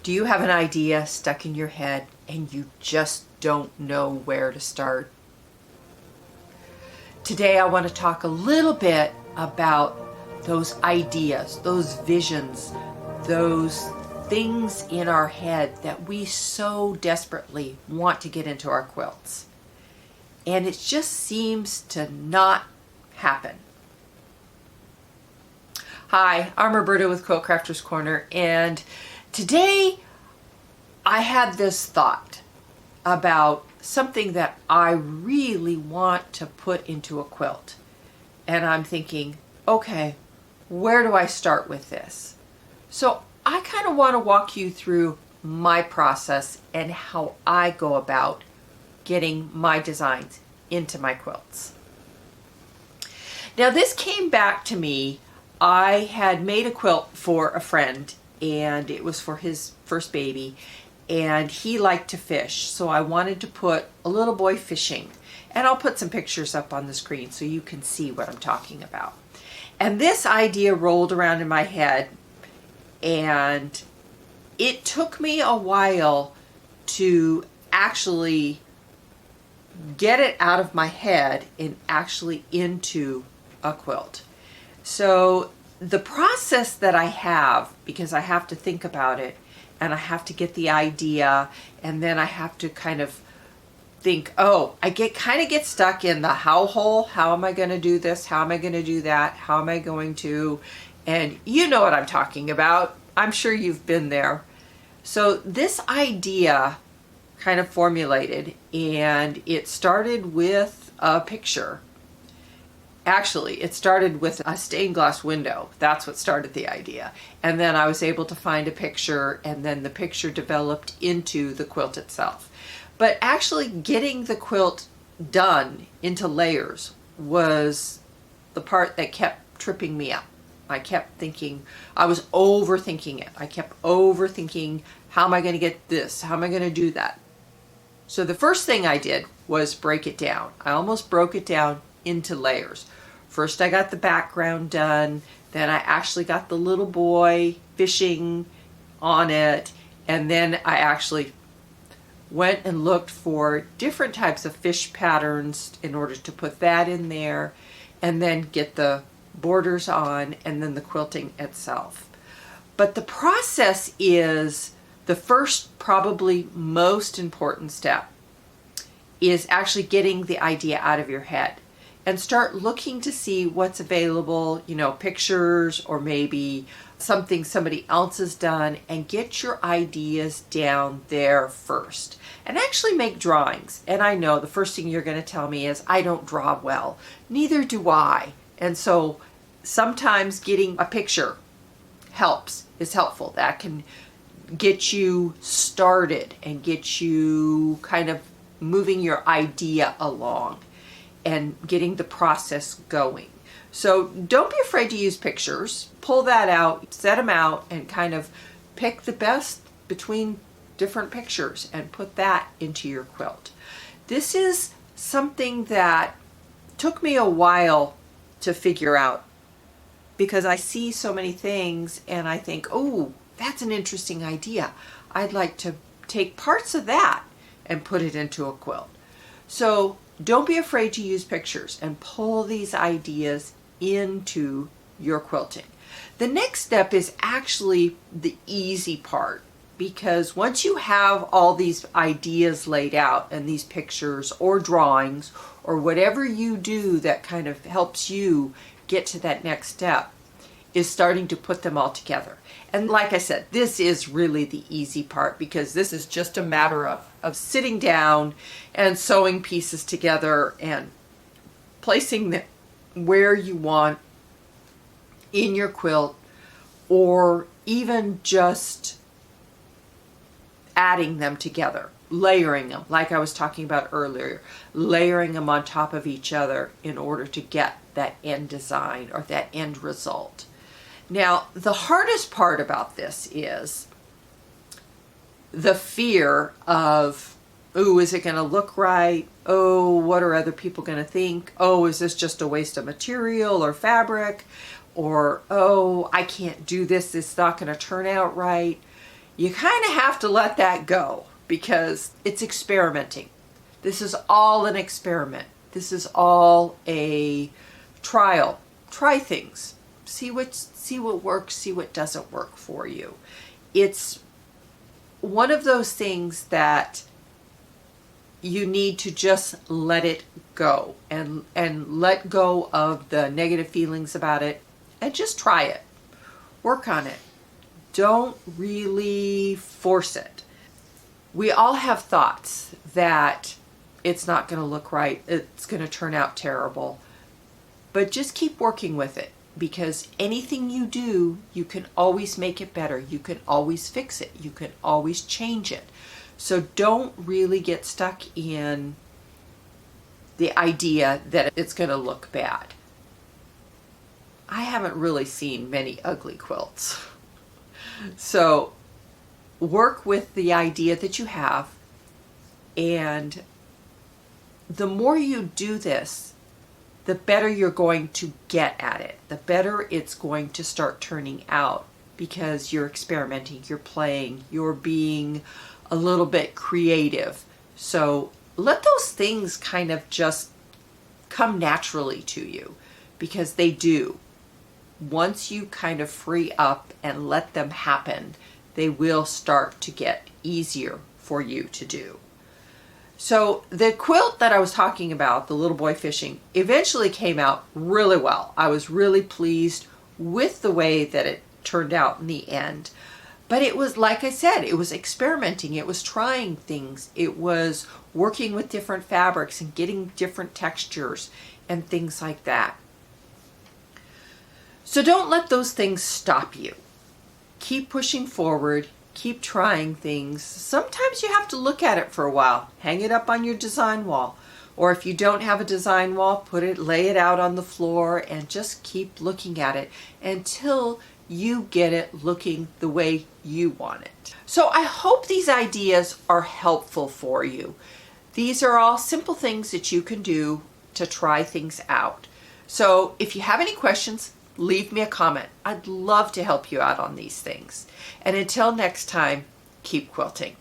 Do you have an idea stuck in your head and you just don't know where to start? Today I want to talk a little bit about those ideas, those visions, those things in our head that we so desperately want to get into our quilts. And it just seems to not happen. Hi, I'm Roberta with Quilt Crafters Corner, and today I had this thought about something that I really want to put into a quilt. And I'm thinking, okay, where do I start with this? So I kind of want to walk you through my process and how I go about getting my designs into my quilts. Now this came back to me. I had made a quilt for a friend, and it was for his first baby, and he liked to fish, so I wanted to put a little boy fishing, and I'll put some pictures up on the screen so you can see what I'm talking about. And this idea rolled around in my head, and it took me a while to actually get it out of my head and actually into a quilt. So the process that I have, because I have to think about it and I have to get the idea, and then I have to kind of think, oh, I kind of get stuck in the how hole. How am I going to do this? How am I going to do that? How am I going to? And you know what I'm talking about. I'm sure you've been there. So this idea kind of formulated, and it started with a picture. Actually, it started with a stained glass window. That's what started the idea. And then I was able to find a picture, and then the picture developed into the quilt itself. But actually getting the quilt done into layers was the part that kept tripping me up. I kept thinking, I was overthinking it. I kept overthinking, how am I going to get this? How am I going to do that? So the first thing I did was break it down. I almost broke it down into layers. First I got the background done, then I actually got the little boy fishing on it, and then I actually went and looked for different types of fish patterns in order to put that in there, and then get the borders on, and then the quilting itself. But the process is the first, probably most important step, is actually getting the idea out of your head and start looking to see what's available, pictures or maybe something somebody else has done, and get your ideas down there first. And actually make drawings. And I know the first thing you're going to tell me is, I don't draw well. Neither do I. And so sometimes getting a picture is helpful. That can get you started and get you kind of moving your idea along and getting the process going. So don't be afraid to use pictures. Pull that out, set them out, and kind of pick the best between different pictures and put that into your quilt. This is something that took me a while to figure out, because I see so many things and I think, oh, that's an interesting idea. I'd like to take parts of that and put it into a quilt. So don't be afraid to use pictures and pull these ideas into your quilting. The next step is actually the easy part, because once you have all these ideas laid out and these pictures or drawings or whatever you do that kind of helps you get to that next step, is starting to put them all together. And like I said, this is really the easy part, because this is just a matter of sitting down and sewing pieces together and placing them where you want in your quilt, or even just adding them together, layering them, like I was talking about earlier, layering them on top of each other in order to get that end design or that end result. Now, the hardest part about this is the fear of, oh, is it going to look right? Oh, what are other people going to think? Oh, is this just a waste of material or fabric? Or, oh, I can't do this. It's not going to turn out right. you kind of have to let that go because it's experimenting. This is all an experiment. This is all a trial. Try things. See what works, see what doesn't work for you. It's one of those things that you need to just let it go and let go of the negative feelings about it and just try it. Work on it. Don't really force it. We all have thoughts that it's not going to look right, it's going to turn out terrible, but just keep working with it, because anything you do, you can always make it better. You can always fix it. You can always change it. So don't really get stuck in the idea that it's going to look bad. I haven't really seen many ugly quilts. So work with the idea that you have, and the more you do this, the better you're going to get at it. The better it's going to start turning out, because you're experimenting, you're playing, you're being a little bit creative. So let those things kind of just come naturally to you, because they do. Once you kind of free up and let them happen, they will start to get easier for you to do. So the quilt that I was talking about, the Little Boy Fishing, eventually came out really well. I was really pleased with the way that it turned out in the end. But it was, like I said, it was experimenting. It was trying things. It was working with different fabrics and getting different textures and things like that. So don't let those things stop you. Keep pushing forward. Keep trying things. Sometimes you have to look at it for a while. Hang it up on your design wall. Or if you don't have a design wall, lay it out on the floor and just keep looking at it until you get it looking the way you want it. So I hope these ideas are helpful for you. These are all simple things that you can do to try things out. So if you have any questions, leave me a comment. I'd love to help you out on these things. And until next time, keep quilting.